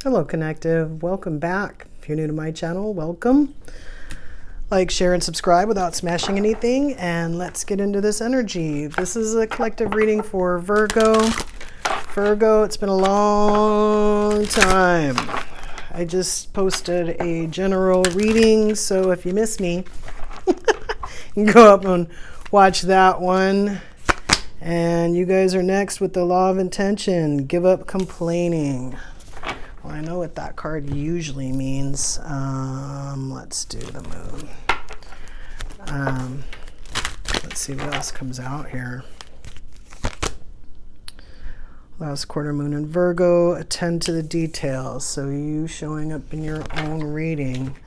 Hello, Connective. Welcome back. If you're new to my channel, welcome. Like, share, and subscribe without smashing anything. And let's get into this energy. This is a collective reading for Virgo. Virgo, it's been a long time. I just posted a general reading, so if you miss me, you can go up and watch that one. And you guys are next with the Law of Intention. Give up complaining. Well, I know what that card usually means. Let's do the moon. Let's see what else comes out here. Last quarter moon in Virgo, attend to the details. So you showing up in your own reading.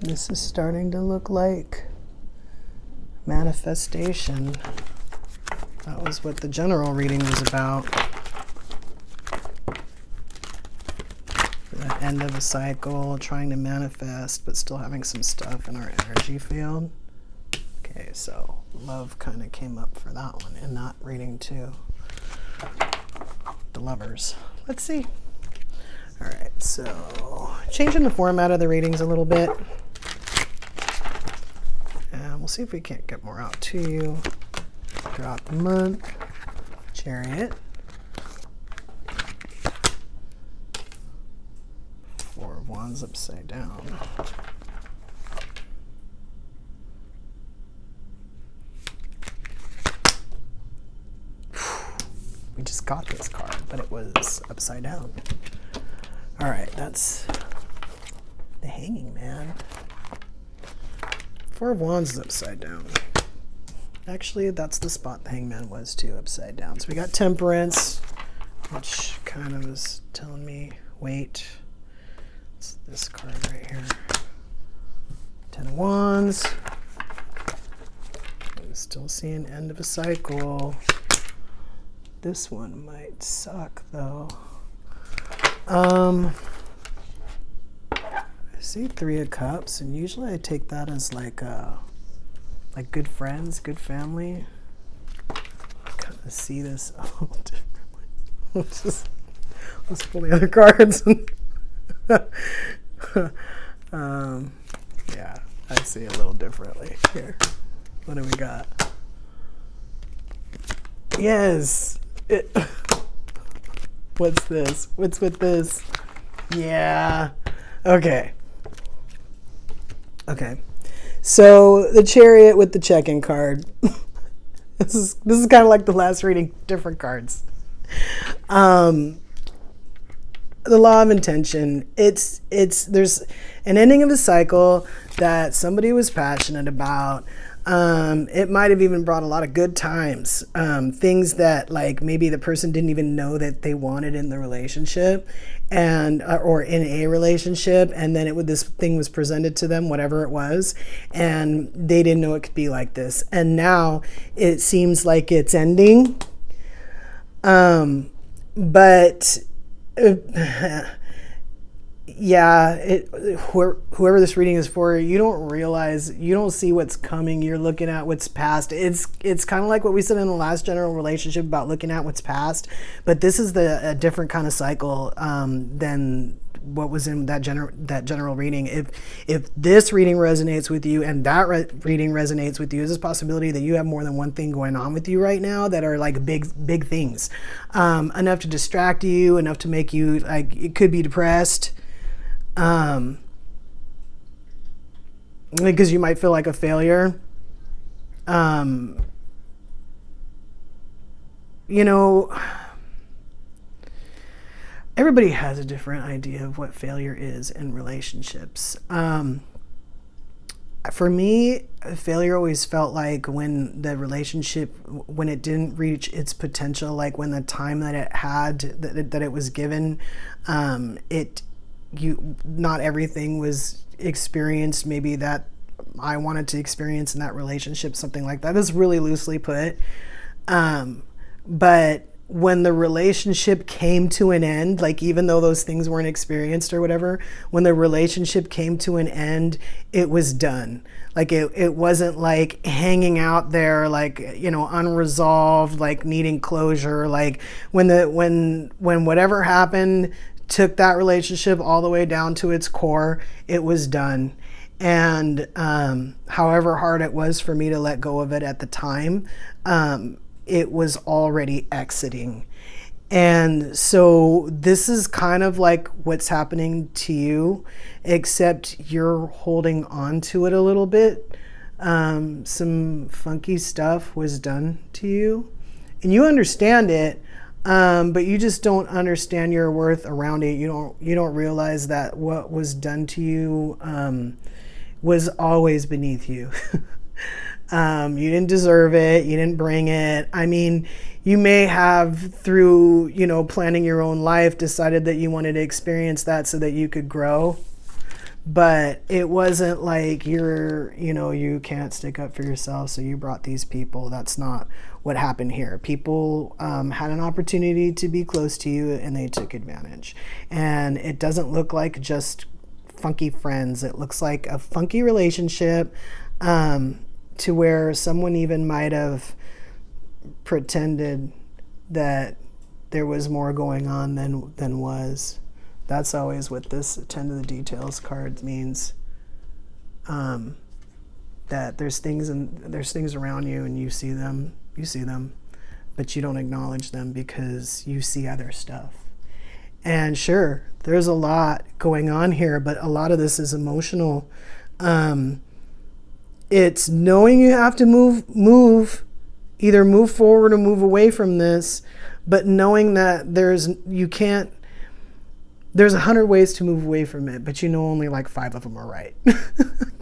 This is starting to look like manifestation. That was what the general reading was about. The end of a cycle, trying to manifest, but still having some stuff in our energy field. Okay, so love kind of came up for that one in that reading too. The lovers. Let's see. All right, so changing the format of the readings a little bit. And we'll see if we can't get more out to you. Throughout the month. Chariot. Four of Wands upside down. We just got this card, but it was upside down. All right, that's the Hanging Man. Four of Wands is upside down. Actually, that's the spot the Hangman was too, upside down. So we got Temperance, which kind of is telling me, wait. It's this card right here. Ten of Wands. I'm still seeing end of a cycle. This one might suck though. I see Three of Cups, and usually I take that as like good friends, good family. I kind of see this a little differently. Let's pull the other cards. Yeah, I see it a little differently here. What do we got? Yes. What's this? What's with this? Yeah. Okay. Okay. So the Chariot with the check-in card. This is kind of like the last reading, different cards. The Law of Intention. There's an ending of a cycle that somebody was passionate about. It might have even brought a lot of good times. Things that like maybe the person didn't even know that they wanted in the relationship and or in a relationship, and then this thing was presented to them, whatever it was, and they didn't know it could be like this. And now it seems like it's ending. But yeah, whoever this reading is for, you don't realize, you don't see what's coming. You're looking at what's past. It's kind of like what we said in the last general relationship about looking at what's past, but this is a different kind of cycle than what was in that general reading. If this reading resonates with you and that reading resonates with you, there's a possibility that you have more than one thing going on with you right now that are like big things, enough to distract you, enough to make you like, it could be depressed. Because you might feel like a failure. You know, everybody has a different idea of what failure is in relationships. For me, failure always felt like when the relationship, when it didn't reach its potential, like when the time that it had, that it was given, not everything was experienced maybe that I wanted to experience in that relationship, something like that. That's really loosely put. But when the relationship came to an end, like even though those things weren't experienced or whatever, when the relationship came to an end, it was done. Like it wasn't like hanging out there, like, you know, unresolved, like needing closure. Like when whatever happened took that relationship all the way down to its core. It was done. And however hard it was for me to let go of it at the time, it was already exiting. And so this is kind of like what's happening to you, except you're holding on to it a little bit. Some funky stuff was done to you, and you understand it, but you just don't understand your worth around it. You don't realize that what was done to you was always beneath you. You didn't deserve it. You didn't bring it. I mean, you may have, through, planning your own life, decided that you wanted to experience that so that you could grow. But it wasn't like you can't stick up for yourself, so you brought these people. That's not what happened here. People had an opportunity to be close to you, and they took advantage. And it doesn't look like just funky friends. It looks like a funky relationship, to where someone even might have pretended that there was more going on than was. That's always what this 10 to the details card means. That there's things around you, and you see them, but you don't acknowledge them because you see other stuff. And sure, there's a lot going on here, but a lot of this is emotional. It's knowing you have to either move forward or move away from this, but knowing that there's 100 ways to move away from it, but only like 5 of them are right,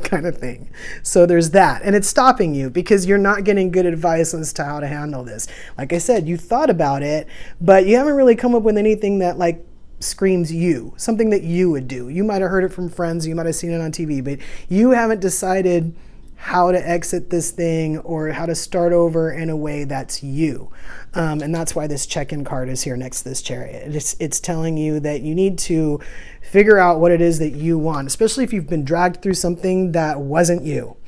kind of thing. So there's that, and it's stopping you because you're not getting good advice as to how to handle this. Like I said, you thought about it, but you haven't really come up with anything that screams you, something that you would do. You might have heard it from friends, you might have seen it on TV, but you haven't decided how to exit this thing or how to start over in a way that's you. And that's why this check-in card is here next to this Chariot. It's telling you that you need to figure out what it is that you want, especially if you've been dragged through something that wasn't you.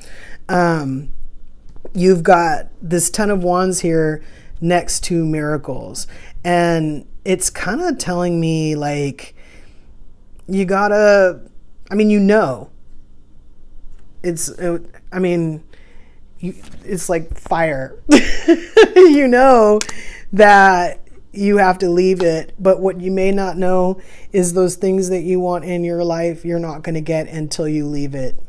You've got this 10 of Wands here next to Miracles. And it's kind of telling me you gotta, it's like fire. You know that you have to leave it, but what you may not know is those things that you want in your life, you're not going to get until you leave it.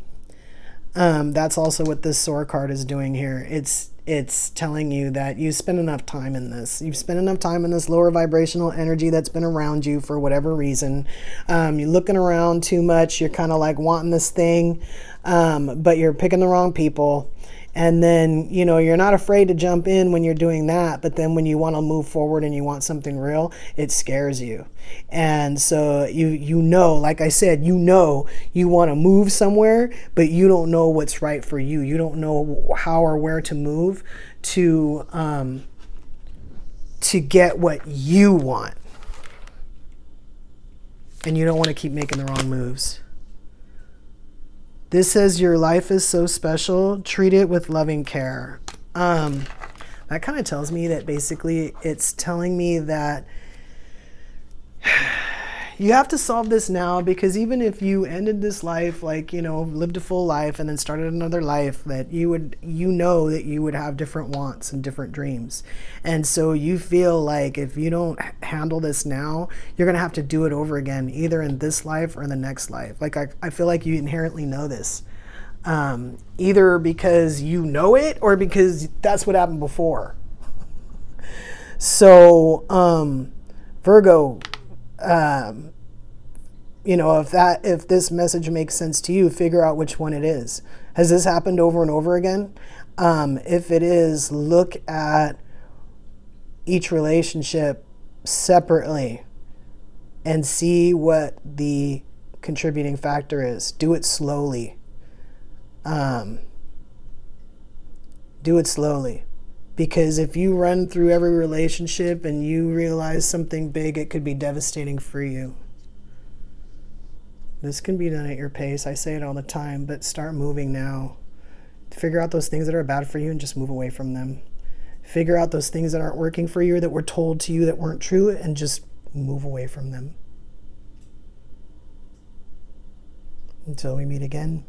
That's also what this Soar card is doing here. It's telling you that you spend enough time in this. You've spent enough time in this lower vibrational energy that's been around you for whatever reason. You're looking around too much. You're kind of wanting this thing, but you're picking the wrong people. And then, you're not afraid to jump in when you're doing that. But then when you want to move forward and you want something real, it scares you. And so like I said, you want to move somewhere, but you don't know what's right for you. You don't know how or where to move to get what you want. And you don't want to keep making the wrong moves. This says your life is so special. Treat it with loving care. That kind of tells me that basically it's telling me that you have to solve this now, because even if you ended this life, lived a full life and then started another life, that you would have different wants and different dreams. And so you feel like if you don't handle this now, you're going to have to do it over again, either in this life or in the next life. I feel like you inherently know this, either because you know it or because that's what happened before. So, Virgo, if this message makes sense to you, figure out which one it is. Has this happened over and over again? If it is, look at each relationship separately and see what the contributing factor is. Do it slowly. Do it slowly. Because if you run through every relationship and you realize something big, it could be devastating for you. This can be done at your pace. I say it all the time, but start moving now. Figure out those things that are bad for you and just move away from them. Figure out those things that aren't working for you or that were told to you that weren't true and just move away from them. Until we meet again.